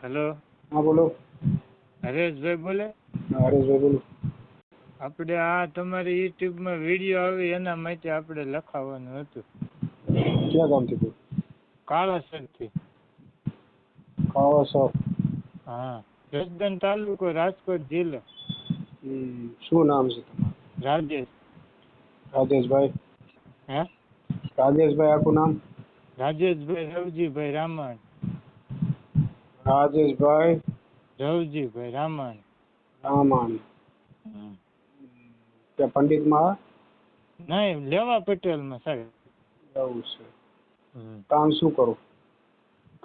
Hello, હા બોલો. હરેશભાઈ બોલે? હા, હરેશભાઈ બોલો. આપણે આ તમારી યુટ્યુબમાં વિડીયો આવે એના માટે આપણે લખાવવાનું હતું. ક્યાં ગામથી બોલો? કાળાસરથી. કાળાસર. હા, જસદણ તાલુકો, રાજકોટ જિલ્લો. શું નામ છે તમારું? રાજેશ. રાજેશભાઈ. હે? રાજેશભાઈ આખું નામ? રાજેશભાઈ રવજીભાઈ રામાણ. રાજેશભાઈ રવજીભાઈ રામાણ. રામાણ. હમ. ત્યાં પંડિતમાં? નહીં, લેવા પટેલમાં સાહેબ. એવું છે. કામ શું કરું?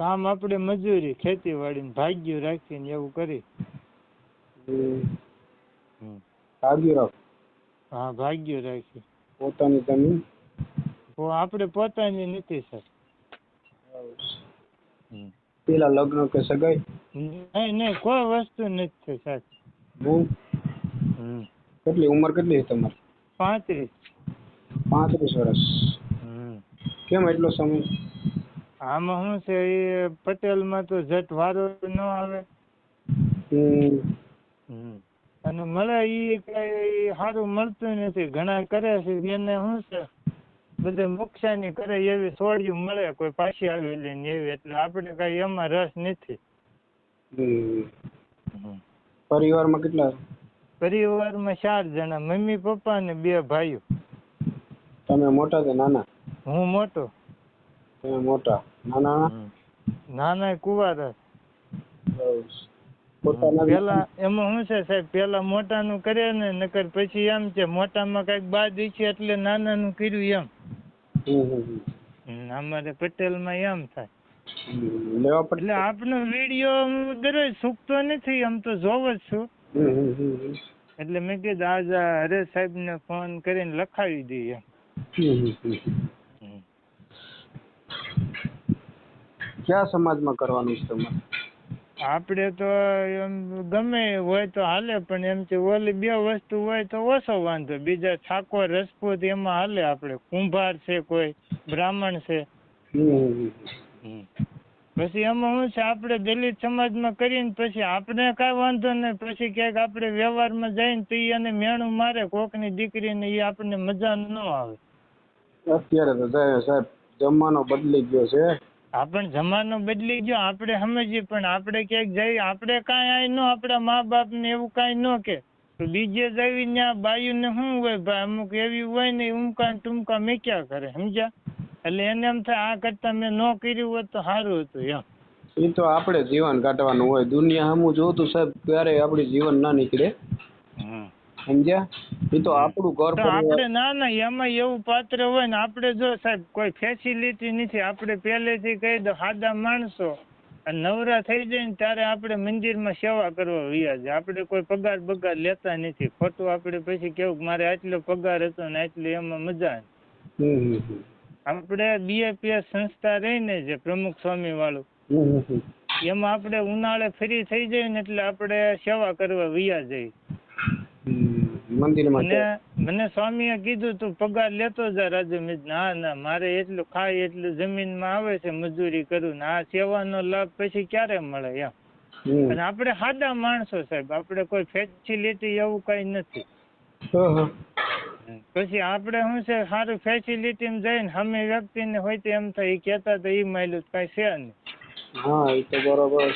કામ આપણે મજૂરી, ખેતીવાડીને ભાગ્યું રાખીને એવું કરી. ભાગ્યું રાખ? હા, ભાગ્યું રાખી. પોતાની જમીન? આપણે પોતાની નથી સર. પેલા લગ્ન કે સગાઈ? નહીં, કોઈ વસ્તુ નથી સાહેબ. કેટલી ઉંમર કેટલી છે તમારી? 35. 35 વર્ષ. કેમ એટલો સમય? આમાં શું છે, એ પટેલમાં તો જટ વારો ન આવે. અને મળે એ કઈ સારું મળતું નથી. ઘણા કરે છે એને શું છે, બધે નુકસાની કરે એવી છોડ્યું મળે કોઈ પાછી આવી લઈને એવી. એટલે આપણે કઈ એમાં રસ નથી. પરિવારમાં કેટલા? પરિવારમાં 4 જણા, મમ્મી પપ્પા ને 2 ભાઈઓ. તમે મોટા કે નાના? હું મોટો. તમે મોટા? નાના? નાના કુંવારા. પેલા એમાં શું છે સાહેબ, પેલા મોટાનું કરે ને, નકર પછી એમ છે મોટામાં કઈક બાદ છે એટલે નાનાનું કર્યું એમ. અમારે પટેલમાં એમ થાય. એટલે આપનો વિડીયો હું દરરોજ છૂટતો નથી, આમ તો જોવ જ છું. એટલે મેં કીધું આજ હરેશ સાહેબ ને ફોન કરીને લખાવી દઈએ. ક્યાં સમાજમાં કરવાનું છે તમારે? આપણે તો એમ ગમે હોય તો હાલે, પણ એમ છે ઓલી 2 વસ્તુ હોય તો ઓછો વાંધો. બીજા ઠાકોર રજપૂત એમાં હાલે. આપણે કુંભાર છે, કોઈ બ્રાહ્મણ છે. પછી એમાં શું છે, આપણે દલિત સમાજમાં કરીને પછી આપણે કાંઈ વાંધો નહીં. પછી ક્યાંક આપણે વ્યવહારમાં જઈને તો એને મેણું મારે કોકની દીકરીને, એ આપણને મજા ન આવે. અત્યારે તો સાહેબ જમાનો બદલી ગયો છે. પણ જમાનો બદલી ગયો, આપણે સમજીએ, પણ આપણે ક્યાંક જઈએ, આપણે કાંઈ આય ન, આપણા મા બાપ ને એવું કાંઈ ન કે બીજે જઈ ત્યાં બાયુને શું હોય ભાઈ, અમુક એવી હોય ને ઉમકા ટૂમકા મેક્યા કરે, સમજ્યા? એટલે એને એમ થાય આ કરતા મેં ન કર્યું હોત તો સારું હતું એમ. એ તો આપણે જીવન કાઢવાનું હોય. દુનિયા સામું જોતું સાહેબ, ક્યારેય આપણું જીવન ના નીકળે. સમજ્યા? એ તો આપણું ઘર તો આપણે ના એમાં એવું પાત્ર હોય ને, આપણે જો સાહેબ કોઈ ફેસિલિટી નથી, આપણે પહેલેથી કહી દો સાદા માણસો નવરા થઈ જાય ને ત્યારે આપણે મંદિરમાં સેવા કરવા વયા જાય. આપણે કોઈ પગાર બગાર લેતા નથી. ખોટું આપણે પછી કેવું મારે આટલો પગાર હતો ને આટલી એમાં મજા. આપણે BAPS સંસ્થા રહીને જે પ્રમુખ સ્વામી વાળું, એમાં આપણે ઉનાળે ફ્રી થઈ જાય ને એટલે આપણે સેવા કરવા વયા જઈએ. મને સ્વામીએ કીધું તું પગાર લેતો જા રાજુ. ના મારે એટલું ખાય એટલું જમીનમાં આવે છે, મજૂરી કરું ને આ સેવાનો લાભ પછી ક્યારે મળે એમ. અને આપણે સાદા માણસો સાહેબ, આપણે કોઈ ફેસિલિટી એવું કઈ નથી. પછી આપણે શું છે, સારું ફેસિલિટીમાં જઈને સામે વ્યક્તિને હોય તો એમ થાય એ કહેતા તો એ માયલું કઈ છે નહીં. હા, એ તો બરોબર.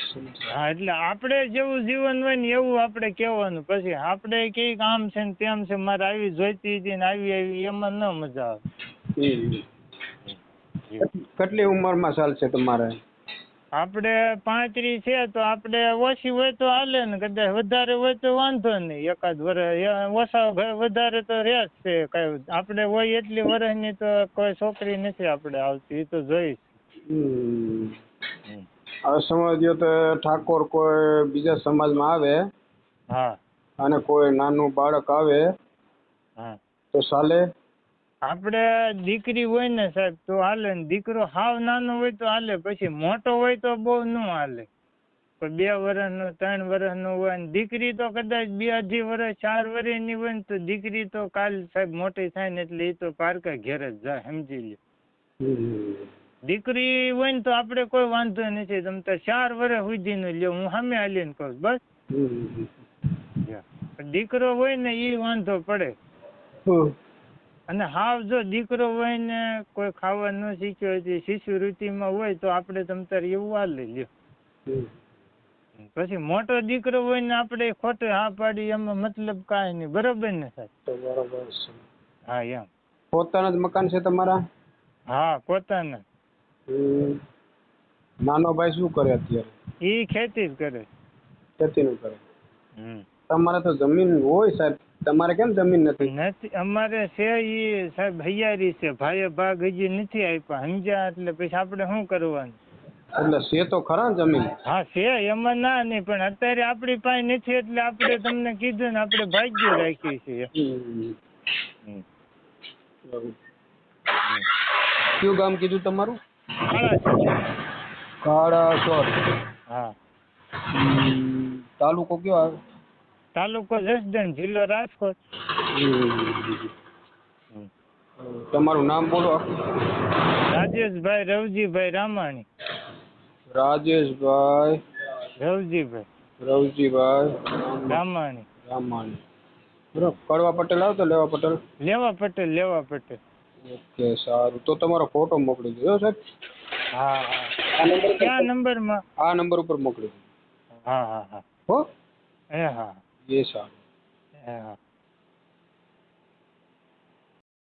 હા, એટલે આપણે જેવું જીવન હોય ને એવું આપણે કહેવાનું. પછી આપણે કઈક આમ છે ને તેમ છે, મારે આવી જોઈતી હતી ને આવી એમાં ન મજા આવે. કેટલી ઉંમરમાં ચાલશે તમારે? આપણે 35 છે તો આપણે ઓછી હોય તો હાલે ને, કદાચ વધારે હોય તો વાંધો નહીં. એકાદ વર્ષ ઓછા વધારે તો રહે જ છે. કઈ આપણે હોય એટલી વર્ષની તો કોઈ છોકરી નથી આપણે આવતી, એ તો જોઈશ. હવે સમજો તો ઠાકોર કોઈ બીજા સમાજમાં આવે, હા, અને કોઈ નાનું બાળક આવે, હા, તો ચાલે? આપણે દીકરી હોય ને સાહેબ તો હાલે ને, દીકરો હાવ નાનો હોય તો હાલે. પછી મોટો હોય તો બહુ ન હાલે. 2 વર્ષનો 3 વર્ષનો હોય ને, દીકરી તો કદાચ 2-2.5 વર્ષ 4 વર્ષની હોય ને તો દીકરી તો કાલ સાહેબ મોટી થાય ને એટલે એ તો પારકા ઘેર જ જાય, સમજી લે. દીકરી હોય ને તો આપણે કોઈ વાંધો નથી. તમે તો 4 વર્ષ સુધીનું લ્યો, હું સામે હાલીને કહું બસ. દીકરો હોય ને એ વાંધો પડે. અને હાવ જો દીકરો હોય ને કોઈ ખાવા ન શીખ્યો હોય, શિષ્યવૃત્તિમાં હોય તો આપણે તમ તારે એવું હાલી લ્યો. પછી મોટો દીકરો હોય ને આપણે ખોટે હા પાડી એમાં મતલબ કાંઈ નહીં. બરોબર ને સાહેબ? બરોબર છે. હા એમ. પોતાના જ મકાન છે તમારા? હા પોતાના. નાનો ભાઈ શું કરે અત્યારે? એ ખેતી જ કરે. ખેતી નું કરે. તમારે તો જમીન હોય સાહેબ, તમારે કેમ જમીન નથી? નથી, અમારે છે એ સાહેબ હૈયારી છે. ભાઈએ ભાગ હજી નથી આપ્યા, સમજ્યા? એટલે પછી આપણે શું કરવાનું? એટલે છે તો ખરા જમીન? હા છે, એમાં ના નહીં, પણ અત્યારે આપણી પાસે નથી એટલે આપણે તમને કીધું ને આપણે ભાગ્ય રાખીએ છીએ. કયું ગામ કીધું તમારું? કાળાસર. હા. તાલુકો કયો આવે? તાલુકો જસદણ, જિલ્લો રાજકોટ. તમારું નામ બોલો. રાજેશભાઈ રવજીભાઈ રામાણી. રાજેશભાઈ રવજીભાઈ રામાણી. બરાબર. કડવા પટેલ આવતો? લેવા પટેલ? લેવા પટેલ. ઓકે સારું. તો તમારો ફોટો મોકલી દેજો સાહેબ. હા. કયા નંબરમાં? આ નંબર ઉપર મોકલી દો. હા. હો? હા. એ સારું. હા.